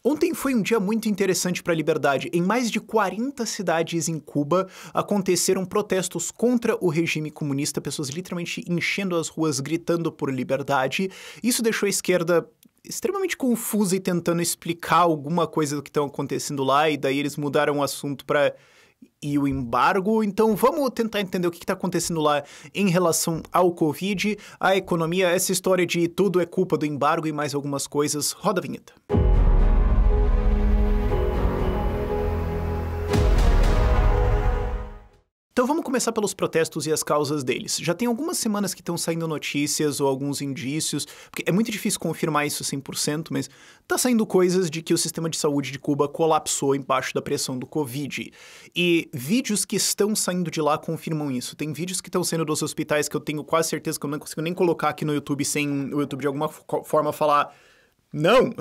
Ontem foi um dia muito interessante para a liberdade. Em mais de 40 cidades em Cuba aconteceram protestos contra o regime comunista, pessoas literalmente enchendo as ruas, gritando por liberdade. Isso deixou a esquerda extremamente confusa e tentando explicar alguma coisa do que estão acontecendo lá, e daí eles mudaram o assunto para e o embargo. Então vamos tentar entender o que está acontecendo lá em relação ao Covid, a economia, essa história de tudo é culpa do embargo e mais algumas coisas. Roda a vinheta. Então vamos começar pelos protestos e as causas deles. Já tem algumas semanas que estão saindo notícias ou alguns indícios, porque é muito difícil confirmar isso 100%, mas tá saindo coisas de que o sistema de saúde de Cuba colapsou embaixo da pressão do Covid. E vídeos que estão saindo de lá confirmam isso. Tem vídeos que estão saindo dos hospitais que eu tenho quase certeza que eu não consigo nem colocar aqui no YouTube sem o YouTube de alguma forma falar... Não!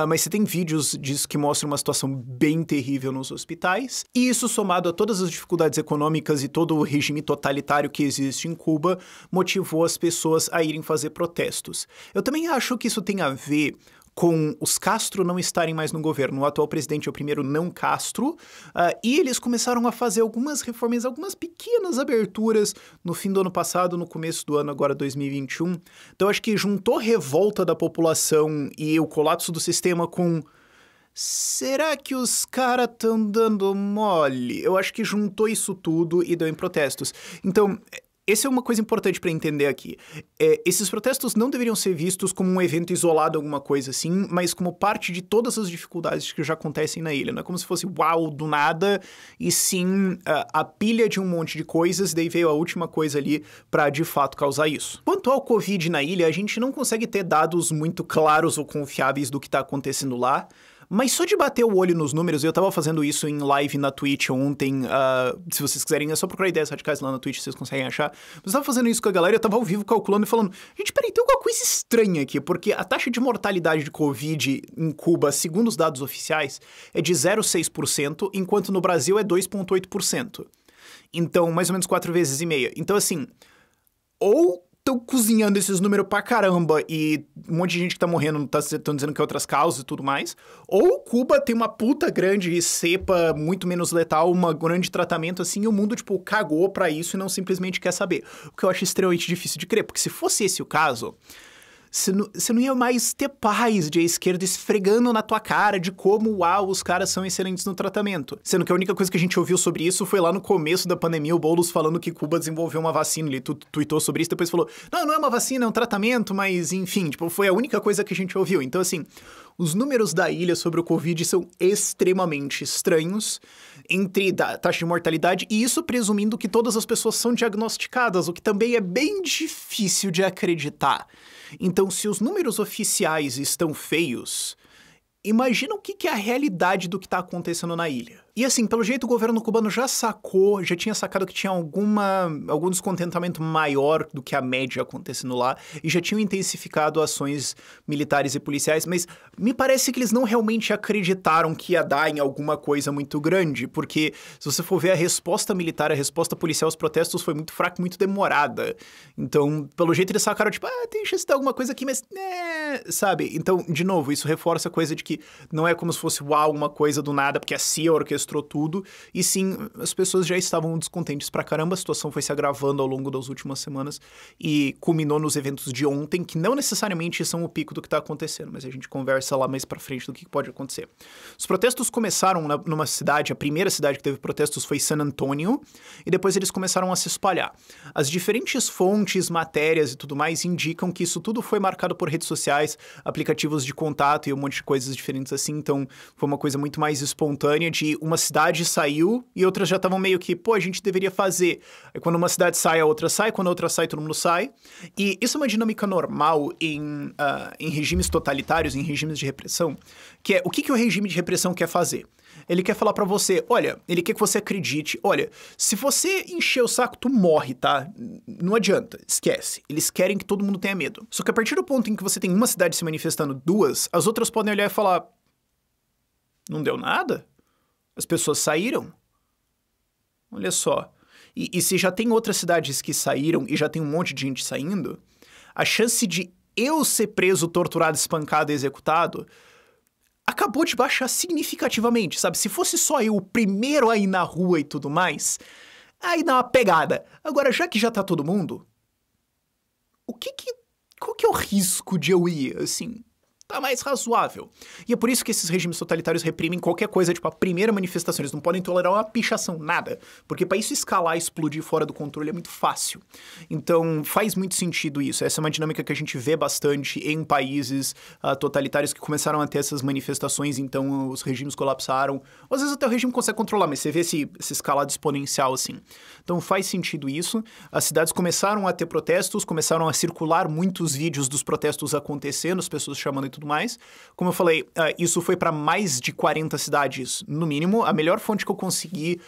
Mas você tem vídeos disso que mostram uma situação bem terrível nos hospitais, e isso somado a todas as dificuldades econômicas e todo o regime totalitário que existe em Cuba, motivou as pessoas a irem fazer protestos. Eu também acho que isso tem a ver com os Castro não estarem mais no governo. O atual presidente é o primeiro não Castro, e eles começaram a fazer algumas reformas, algumas pequenas aberturas no fim do ano passado, no começo do ano agora 2021. Então acho que juntou revolta da população e o colapso do sistema com... Será que os caras estão dando mole? Eu acho que juntou isso tudo e deu em protestos. Então... essa é uma coisa importante para entender aqui. Esses protestos não deveriam ser vistos como um evento isolado, alguma coisa assim, mas como parte de todas as dificuldades que já acontecem na ilha. Não é como se fosse uau, do nada, e sim a pilha de um monte de coisas, daí veio a última coisa ali para de fato causar isso. Quanto ao Covid na ilha, a gente não consegue ter dados muito claros ou confiáveis do que está acontecendo lá. Mas só de bater o olho nos números, eu tava fazendo isso em live na Twitch ontem, se vocês quiserem, é só procurar ideias radicais lá na Twitch, vocês conseguem achar. Mas eu tava fazendo isso com a galera, eu tava ao vivo calculando e falando, gente, peraí, tem alguma coisa estranha aqui, porque a taxa de mortalidade de Covid em Cuba, segundo os dados oficiais, é de 0,6%, enquanto no Brasil é 2,8%. Então, mais ou menos 4,5 vezes. Então, assim, ou... estão cozinhando esses números pra caramba e um monte de gente que tá morrendo estão dizendo que é outras causas e tudo mais, ou Cuba tem uma puta grande cepa muito menos letal, um grande tratamento assim, e o mundo, tipo, cagou pra isso e não simplesmente quer saber. O que eu acho extremamente difícil de crer, porque se fosse esse o caso... Você não ia mais ter paz de a esquerda esfregando na tua cara de como, uau, os caras são excelentes no tratamento. Sendo que a única coisa que a gente ouviu sobre isso foi lá no começo da pandemia, o Boulos falando que Cuba desenvolveu uma vacina. Ele tweetou sobre isso, depois falou, não é uma vacina, é um tratamento, mas enfim, tipo, foi a única coisa que a gente ouviu. Então, assim, os números da ilha sobre o Covid são extremamente estranhos entre a taxa de mortalidade, e isso presumindo que todas as pessoas são diagnosticadas, o que também é bem difícil de acreditar. Então, se os números oficiais estão feios, imagina o que é a realidade do que está acontecendo na ilha. E assim, pelo jeito o governo cubano já tinha sacado que tinha algum descontentamento maior do que a média acontecendo lá, e já tinham intensificado ações militares e policiais, mas me parece que eles não realmente acreditaram que ia dar em alguma coisa muito grande, porque se você for ver a resposta militar, a resposta policial aos protestos foi muito fraca, muito demorada. Então, pelo jeito eles sacaram, tipo, tem chance de dar alguma coisa aqui, mas, sabe? Então, de novo, isso reforça a coisa de que não é como se fosse, uau, uma coisa do nada, porque a CIA orquestrou tudo, e sim, as pessoas já estavam descontentes pra caramba, a situação foi se agravando ao longo das últimas semanas e culminou nos eventos de ontem, que não necessariamente são o pico do que tá acontecendo, mas a gente conversa lá mais pra frente do que pode acontecer. Os protestos começaram numa cidade, a primeira cidade que teve protestos foi San Antonio, e depois eles começaram a se espalhar. As diferentes fontes, matérias e tudo mais indicam que isso tudo foi marcado por redes sociais, aplicativos de contato e um monte de coisas diferentes assim, então foi uma coisa muito mais espontânea de uma cidade saiu e outras já estavam meio que, a gente deveria fazer. Aí quando uma cidade sai, a outra sai, quando a outra sai, todo mundo sai. E isso é uma dinâmica normal em regimes totalitários, em regimes de repressão, que é o que o regime de repressão quer fazer? Ele quer falar pra você, olha, ele quer que você acredite, olha, se você encher o saco, tu morre, tá? Não adianta, esquece. Eles querem que todo mundo tenha medo. Só que a partir do ponto em que você tem uma cidade se manifestando, duas, as outras podem olhar e falar, não deu nada? As pessoas saíram? Olha só. E se já tem outras cidades que saíram e já tem um monte de gente saindo, a chance de eu ser preso, torturado, espancado e executado acabou de baixar significativamente, sabe? Se fosse só eu o primeiro a ir na rua e tudo mais, aí dá uma pegada. Agora, já que já tá todo mundo, qual que é o risco de eu ir, assim? Tá mais razoável. E é por isso que esses regimes totalitários reprimem qualquer coisa, tipo, a primeira manifestação. Eles não podem tolerar uma pichação, nada. Porque pra isso escalar e explodir fora do controle é muito fácil. Então, faz muito sentido isso. Essa é uma dinâmica que a gente vê bastante em países totalitários que começaram a ter essas manifestações, então os regimes colapsaram. Ou às vezes até o regime consegue controlar, mas você vê essa escalada exponencial, assim. Então, faz sentido isso. As cidades começaram a ter protestos, começaram a circular muitos vídeos dos protestos acontecendo, as pessoas chamando e tudo mais. Como eu falei, isso foi para mais de 40 cidades, no mínimo. A melhor fonte que eu consegui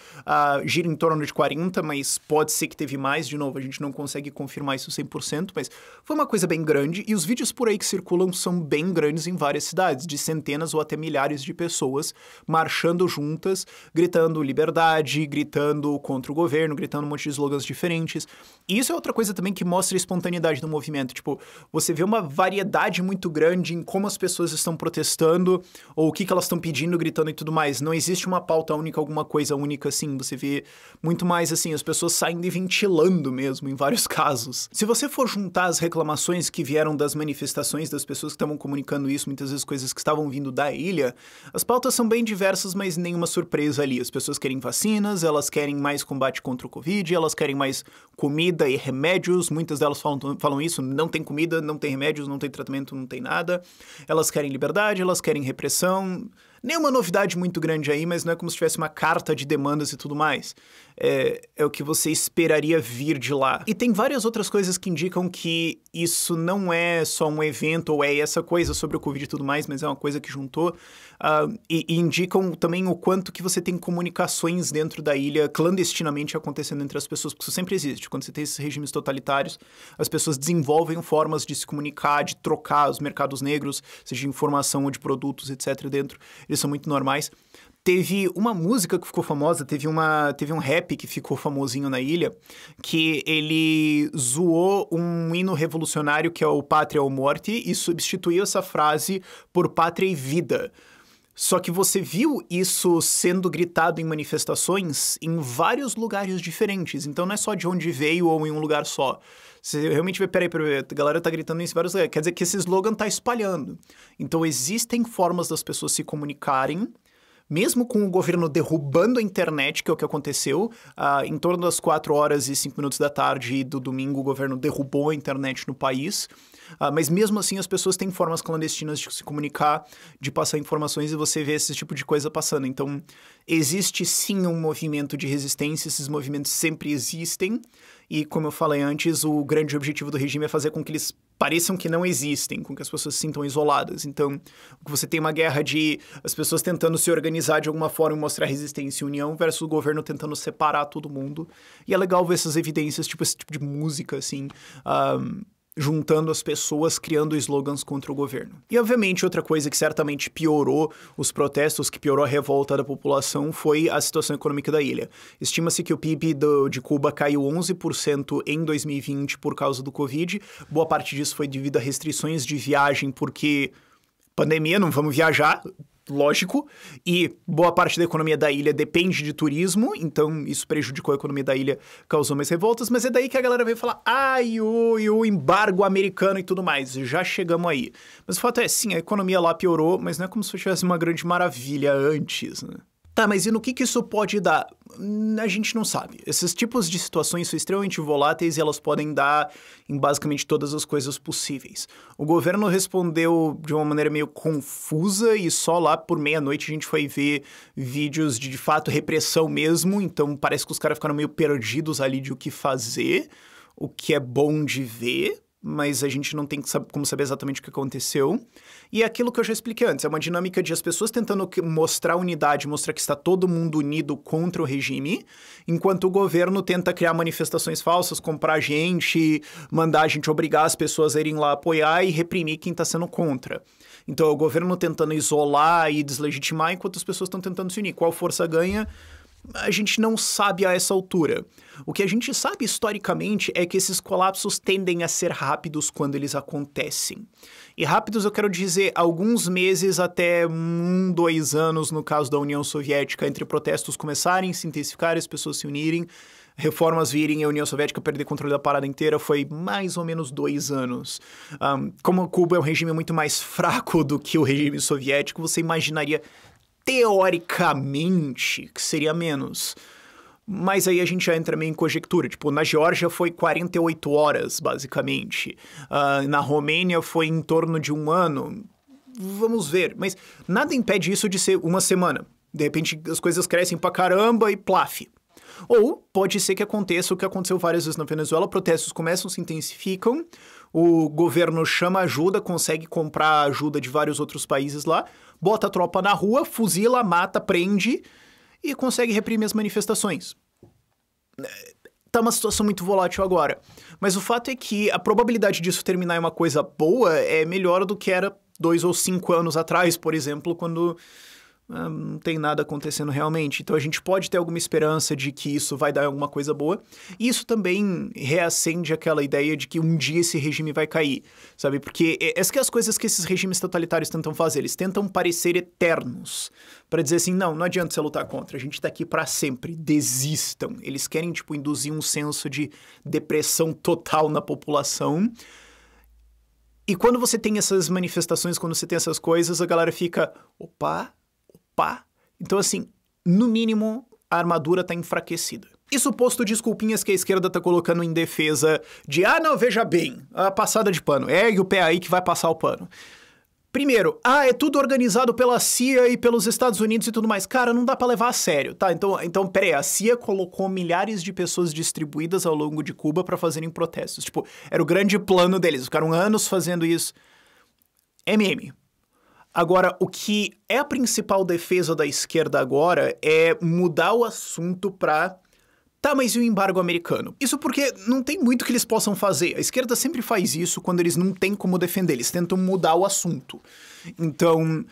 gira em torno de 40, mas pode ser que teve mais. De novo, a gente não consegue confirmar isso 100%, mas foi uma coisa bem grande. E os vídeos por aí que circulam são bem grandes em várias cidades, de centenas ou até milhares de pessoas marchando juntas, gritando liberdade, gritando contra o governo, gritando um monte de slogans diferentes. E isso é outra coisa também que mostra a espontaneidade do movimento. Tipo, você vê uma variedade muito grande em como as pessoas estão protestando, ou o que elas estão pedindo, gritando e tudo mais. Não existe uma pauta única, alguma coisa única assim. Você vê muito mais assim, as pessoas saindo e ventilando mesmo, em vários casos. Se você for juntar as reclamações que vieram das manifestações, das pessoas que estavam comunicando isso, muitas vezes coisas que estavam vindo da ilha, as pautas são bem diversas, mas nenhuma surpresa ali. As pessoas querem vacinas, elas querem mais combate contra o Covid, elas querem mais comida e remédios. Muitas delas falam isso, não tem comida, não tem remédios, não tem tratamento, não tem nada. Elas querem liberdade, elas querem repressão. Nenhuma novidade muito grande aí, mas não é como se tivesse uma carta de demandas e tudo mais. É o que você esperaria vir de lá. E tem várias outras coisas que indicam que isso não é só um evento ou é essa coisa sobre o Covid e tudo mais, mas é uma coisa que juntou. E indicam também o quanto que você tem comunicações dentro da ilha clandestinamente acontecendo entre as pessoas, porque isso sempre existe. Quando você tem esses regimes totalitários, as pessoas desenvolvem formas de se comunicar, de trocar os mercados negros, seja de informação ou de produtos, etc. dentro. Eles são muito normais. Teve uma música que ficou famosa, teve um rap que ficou famosinho na ilha, que ele zoou um hino revolucionário que é o Pátria ou Morte e substituiu essa frase por Pátria e Vida. Só que você viu isso sendo gritado em manifestações em vários lugares diferentes. Então não é só de onde veio ou em um lugar só. Você realmente vê, peraí, a galera tá gritando isso em vários lugares. Quer dizer que esse slogan tá espalhando. Então existem formas das pessoas se comunicarem, mesmo com o governo derrubando a internet, que é o que aconteceu. Em torno das 4h05 da tarde do domingo, o governo derrubou a internet no país. Mas mesmo assim, as pessoas têm formas clandestinas de se comunicar, de passar informações, e você vê esse tipo de coisa passando. Então, existe sim um movimento de resistência, esses movimentos sempre existem. E, como eu falei antes, o grande objetivo do regime é fazer com que eles pareçam que não existem, com que as pessoas se sintam isoladas. Então, você tem uma guerra de as pessoas tentando se organizar de alguma forma e mostrar resistência e união versus o governo tentando separar todo mundo. E é legal ver essas evidências, tipo esse tipo de música, assim, juntando as pessoas, criando slogans contra o governo. E, obviamente, outra coisa que certamente piorou os protestos, que piorou a revolta da população, foi a situação econômica da ilha. Estima-se que o PIB de Cuba caiu 11% em 2020 por causa do Covid. Boa parte disso foi devido a restrições de viagem, porque pandemia, não vamos viajar, lógico, e boa parte da economia da ilha depende de turismo, então isso prejudicou a economia da ilha, causou mais revoltas, mas é daí que a galera veio falar, e o embargo americano e tudo mais, já chegamos aí. Mas o fato é, sim, a economia lá piorou, mas não é como se tivesse uma grande maravilha antes, né? Tá, mas e no que isso pode dar? A gente não sabe. Esses tipos de situações são extremamente voláteis e elas podem dar em basicamente todas as coisas possíveis. O governo respondeu de uma maneira meio confusa e só lá por meia-noite a gente foi ver vídeos de fato, repressão mesmo. Então parece que os caras ficaram meio perdidos ali de o que fazer, o que é bom de ver, mas a gente não tem como saber exatamente o que aconteceu. E é aquilo que eu já expliquei antes, é uma dinâmica de as pessoas tentando mostrar unidade, mostrar que está todo mundo unido contra o regime, enquanto o governo tenta criar manifestações falsas, comprar gente, mandar a gente obrigar as pessoas a irem lá apoiar e reprimir quem está sendo contra. Então é o governo tentando isolar e deslegitimar, enquanto as pessoas estão tentando se unir. Qual força ganha? A gente não sabe a essa altura. O que a gente sabe historicamente é que esses colapsos tendem a ser rápidos quando eles acontecem. E rápidos eu quero dizer alguns meses até 2 anos, no caso da União Soviética, entre protestos começarem, se intensificarem, as pessoas se unirem, reformas virem e a União Soviética perder controle da parada inteira, foi mais ou menos 2 anos. Como Cuba é um regime muito mais fraco do que o regime soviético, você imaginaria, teoricamente, que seria menos. Mas aí a gente já entra meio em conjectura. Tipo, na Geórgia foi 48 horas, basicamente. Na Romênia foi em torno de 1 ano. Vamos ver. Mas nada impede isso de ser 1 semana. De repente as coisas crescem pra caramba e plaf. Ou pode ser que aconteça o que aconteceu várias vezes na Venezuela, protestos começam, se intensificam, o governo chama ajuda, consegue comprar ajuda de vários outros países lá, bota a tropa na rua, fuzila, mata, prende e consegue reprimir as manifestações. Tá uma situação muito volátil agora. Mas o fato é que a probabilidade disso terminar em uma coisa boa é melhor do que era 2 ou 5 anos atrás, por exemplo, quando não tem nada acontecendo realmente. Então a gente pode ter alguma esperança de que isso vai dar alguma coisa boa. E isso também reacende aquela ideia de que um dia esse regime vai cair, sabe? Porque essas que as coisas que esses regimes totalitários tentam fazer. Eles tentam parecer eternos. Pra dizer assim, não adianta você lutar contra. A gente tá aqui pra sempre. Desistam. Eles querem, tipo, induzir um senso de depressão total na população. E quando você tem essas manifestações, quando você tem essas coisas, a galera fica, opa. Então, assim, no mínimo, a armadura tá enfraquecida. Isso posto desculpinhas que a esquerda tá colocando em defesa de, não, veja bem, a passada de pano, ergue o pé aí que vai passar o pano. Primeiro, é tudo organizado pela CIA e pelos Estados Unidos e tudo mais. Cara, não dá pra levar a sério, tá? Então, peraí, a CIA colocou milhares de pessoas distribuídas ao longo de Cuba pra fazerem protestos. Tipo, era o grande plano deles, ficaram anos fazendo isso. MM. Agora, o que é a principal defesa da esquerda agora é mudar o assunto pra... Tá, mas e o embargo americano? Isso porque não tem muito que eles possam fazer. A esquerda sempre faz isso quando eles não têm como defender. Eles tentam mudar o assunto. Então,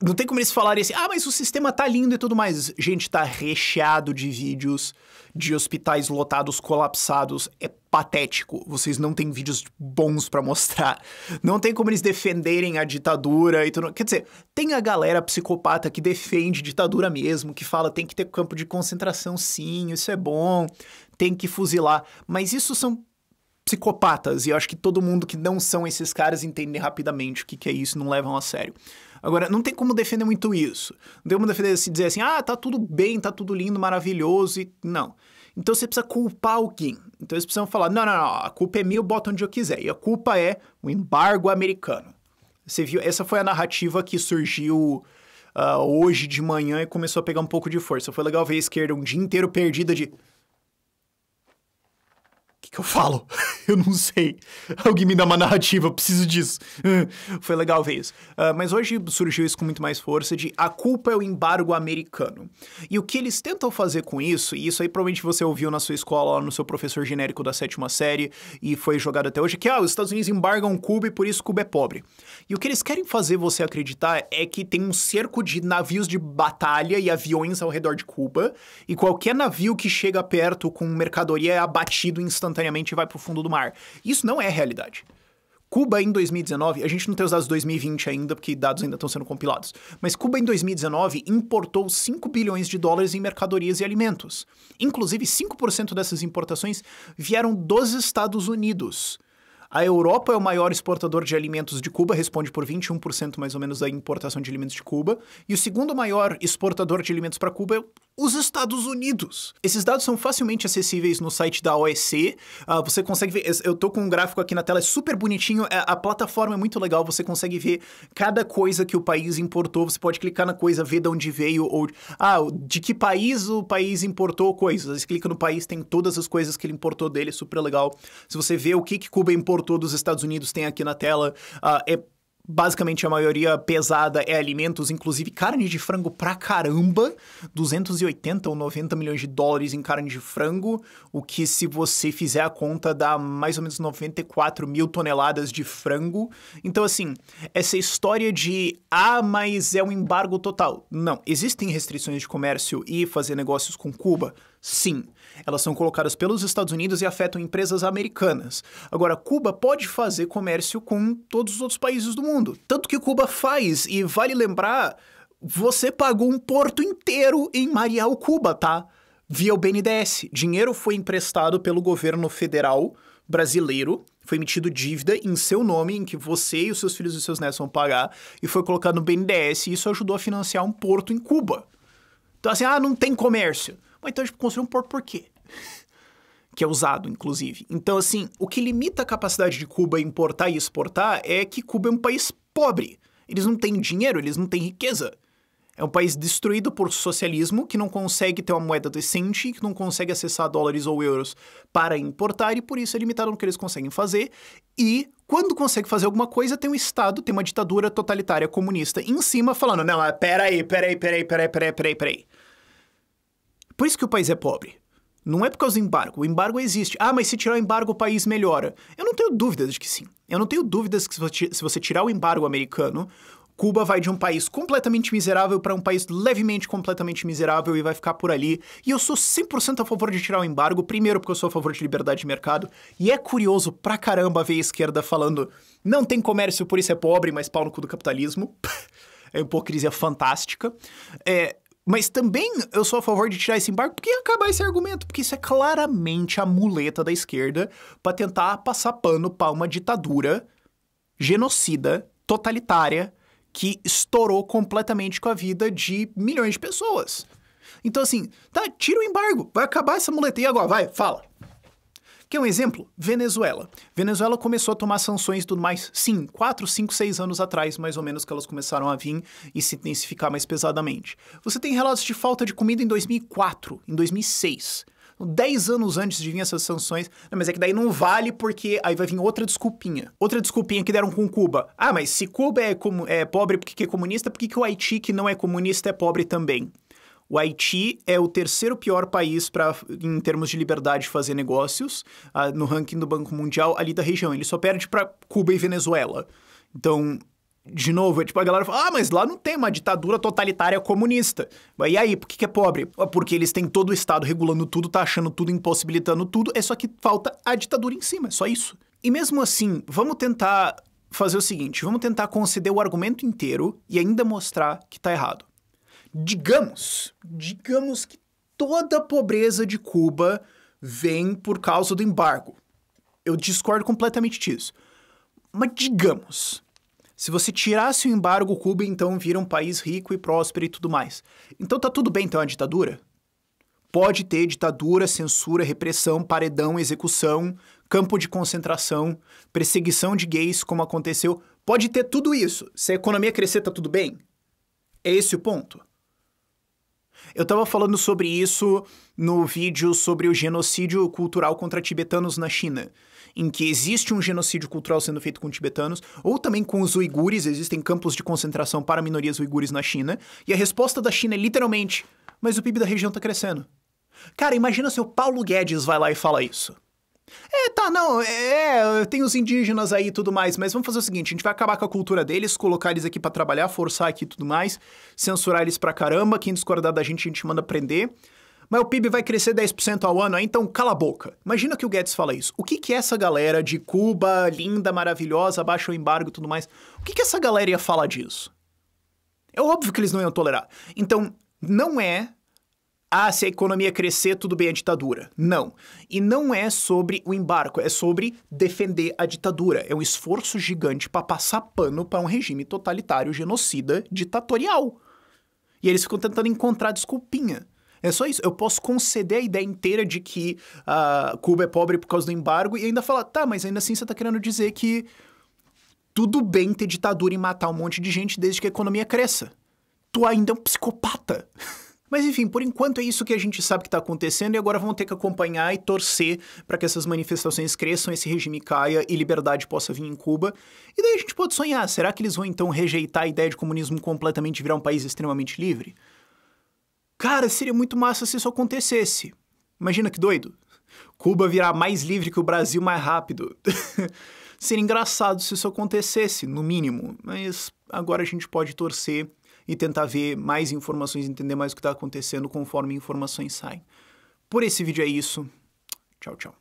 não tem como eles falarem assim, mas o sistema tá lindo e tudo mais. Gente, tá recheado de vídeos de hospitais lotados, colapsados. É patético. Vocês não têm vídeos bons pra mostrar. Não tem como eles defenderem a ditadura e tudo. Quer dizer, tem a galera psicopata que defende ditadura mesmo, que fala tem que ter campo de concentração sim, isso é bom, tem que fuzilar. Mas isso são psicopatas, e eu acho que todo mundo que não são esses caras entende rapidamente o que é isso, não levam a sério. Agora, não tem como defender muito isso. Não tem como defender, dizer assim, tá tudo bem, tá tudo lindo, maravilhoso, e não. Então você precisa culpar alguém. Então eles precisam falar, não, a culpa é minha, eu boto onde eu quiser. E a culpa é o embargo americano. Você viu, essa foi a narrativa que surgiu hoje de manhã e começou a pegar um pouco de força. Foi legal ver a esquerda um dia inteiro perdida de... O que eu falo? Eu não sei. Alguém me dá uma narrativa, eu preciso disso. Foi legal ver isso. Mas hoje surgiu isso com muito mais força de a culpa é o embargo americano. E o que eles tentam fazer com isso, e isso aí provavelmente você ouviu na sua escola, no seu professor genérico da 7ª série, e foi jogado até hoje, que os Estados Unidos embargam Cuba e por isso Cuba é pobre. E o que eles querem fazer você acreditar é que tem um cerco de navios de batalha e aviões ao redor de Cuba, e qualquer navio que chega perto com mercadoria é abatido instantaneamente e vai pro fundo do mar. Isso não é realidade. Cuba em 2019, a gente não tem os dados de 2020 ainda, porque dados ainda estão sendo compilados, mas Cuba em 2019 importou 5 bilhões de dólares em mercadorias e alimentos. Inclusive, 5% dessas importações vieram dos Estados Unidos. A Europa é o maior exportador de alimentos de Cuba, responde por 21% mais ou menos da importação de alimentos de Cuba, e o segundo maior exportador de alimentos para Cuba é os Estados Unidos. Esses dados são facilmente acessíveis no site da OEC, você consegue ver, eu tô com um gráfico aqui na tela, é super bonitinho, a plataforma é muito legal, você consegue ver cada coisa que o país importou, você pode clicar na coisa, ver de onde veio, ou de que país o país importou coisas, você clica no país, tem todas as coisas que ele importou dele, é super legal. Se você vê o que Cuba importou dos Estados Unidos, tem aqui na tela, basicamente a maioria pesada é alimentos, inclusive carne de frango pra caramba, 280 ou 90 milhões de dólares em carne de frango, o que se você fizer a conta dá mais ou menos 94 mil toneladas de frango. Então assim, essa história de, mas é um embargo total. Não, existem restrições de comércio e fazer negócios com Cuba? Sim, elas são colocadas pelos Estados Unidos e afetam empresas americanas. Agora, Cuba pode fazer comércio com todos os outros países do mundo. Tanto que Cuba faz, e vale lembrar, você pagou um porto inteiro em Mariel, Cuba, tá? Via o BNDES. Dinheiro foi emprestado pelo governo federal brasileiro, foi emitido dívida em seu nome, em que você e os seus filhos e os seus netos vão pagar, e foi colocado no BNDES, e isso ajudou a financiar um porto em Cuba. Então assim, não tem comércio. Mas então a gente construiu um porto por quê? Que é usado, inclusive. Então assim, o que limita a capacidade de Cuba importar e exportar é que Cuba é um país pobre. Eles não têm dinheiro, eles não têm riqueza. É um país destruído por socialismo, que não consegue ter uma moeda decente, que não consegue acessar dólares ou euros para importar, e por isso é limitado no que eles conseguem fazer. E quando consegue fazer alguma coisa, tem um Estado, tem uma ditadura totalitária comunista em cima falando, não, peraí. Por isso que o país é pobre. Não é por causa do embargo. O embargo existe. Mas se tirar o embargo, o país melhora. Eu não tenho dúvidas de que sim. Eu não tenho dúvidas que se você tirar o embargo americano, Cuba vai de um país completamente miserável para um país levemente completamente miserável e vai ficar por ali. E eu sou 100% a favor de tirar o embargo, primeiro porque eu sou a favor de liberdade de mercado, e é curioso pra caramba ver a esquerda falando não tem comércio, por isso é pobre, mas pau no cu do capitalismo. É uma hipocrisia fantástica. Mas também eu sou a favor de tirar esse embargo porque ia acabar esse argumento, porque isso é claramente a muleta da esquerda para tentar passar pano pra uma ditadura genocida, totalitária, que estourou completamente com a vida de milhões de pessoas. Então assim, tira o embargo, vai acabar essa muleta. E agora, vai, fala. Quer um exemplo? Venezuela. Venezuela começou a tomar sanções e tudo mais, sim, 4, 5, 6 anos atrás, mais ou menos, que elas começaram a vir e se intensificar mais pesadamente. Você tem relatos de falta de comida em 2004, em 2006. 10 anos antes de vir essas sanções, mas é que daí não vale porque aí vai vir outra desculpinha. Outra desculpinha que deram com Cuba. Mas se Cuba é pobre porque é comunista, por que o Haiti, que não é comunista, é pobre também? O Haiti é o terceiro pior país em termos de liberdade de fazer negócios, no ranking do Banco Mundial ali da região. Ele só perde para Cuba e Venezuela. Então, de novo, a galera fala, mas lá não tem uma ditadura totalitária comunista. E aí, por que é pobre? Porque eles têm todo o Estado regulando tudo, taxando tudo, impossibilitando tudo, é só que falta a ditadura em cima, é só isso. E mesmo assim, vamos tentar fazer o seguinte, vamos tentar conceder o argumento inteiro e ainda mostrar que tá errado. Digamos que toda a pobreza de Cuba vem por causa do embargo. Eu discordo completamente disso. Mas digamos, se você tirasse o embargo, Cuba então vira um país rico e próspero e tudo mais. Então tá tudo bem ter uma ditadura? Pode ter ditadura, censura, repressão, paredão, execução, campo de concentração, perseguição de gays, como aconteceu. Pode ter tudo isso. Se a economia crescer, tá tudo bem? É esse o ponto? Eu tava falando sobre isso no vídeo sobre o genocídio cultural contra tibetanos na China, em que existe um genocídio cultural sendo feito com tibetanos, ou também com os uigures, existem campos de concentração para minorias uigures na China, e a resposta da China é literalmente, mas o PIB da região tá crescendo. Cara, imagina se o Paulo Guedes vai lá e fala isso. Tem os indígenas aí e tudo mais, mas vamos fazer o seguinte, a gente vai acabar com a cultura deles, colocar eles aqui pra trabalhar, forçar aqui e tudo mais, censurar eles pra caramba, quem discordar da gente a gente manda prender, mas o PIB vai crescer 10% ao ano, então cala a boca. Imagina que o Guedes fala isso. O que essa galera de Cuba, linda, maravilhosa, abaixa o embargo e tudo mais, o que essa galera ia falar disso? É óbvio que eles não iam tolerar. Então, não é se a economia crescer, tudo bem a ditadura. Não. E não é sobre o embargo, é sobre defender a ditadura. É um esforço gigante para passar pano para um regime totalitário, genocida, ditatorial. E eles ficam tentando encontrar desculpinha. É só isso. Eu posso conceder a ideia inteira de que Cuba é pobre por causa do embargo e ainda falar, mas ainda assim você tá querendo dizer que tudo bem ter ditadura e matar um monte de gente desde que a economia cresça. Tu ainda é um psicopata. Mas enfim, por enquanto é isso que a gente sabe que está acontecendo e agora vamos ter que acompanhar e torcer para que essas manifestações cresçam, esse regime caia e liberdade possa vir em Cuba. E daí a gente pode sonhar, será que eles vão então rejeitar a ideia de comunismo completamente e virar um país extremamente livre? Cara, seria muito massa se isso acontecesse. Imagina que doido. Cuba virar mais livre que o Brasil mais rápido. Seria engraçado se isso acontecesse, no mínimo. Mas agora a gente pode torcer e tentar ver mais informações, entender mais o que está acontecendo conforme informações saem. Por esse vídeo é isso. Tchau, tchau.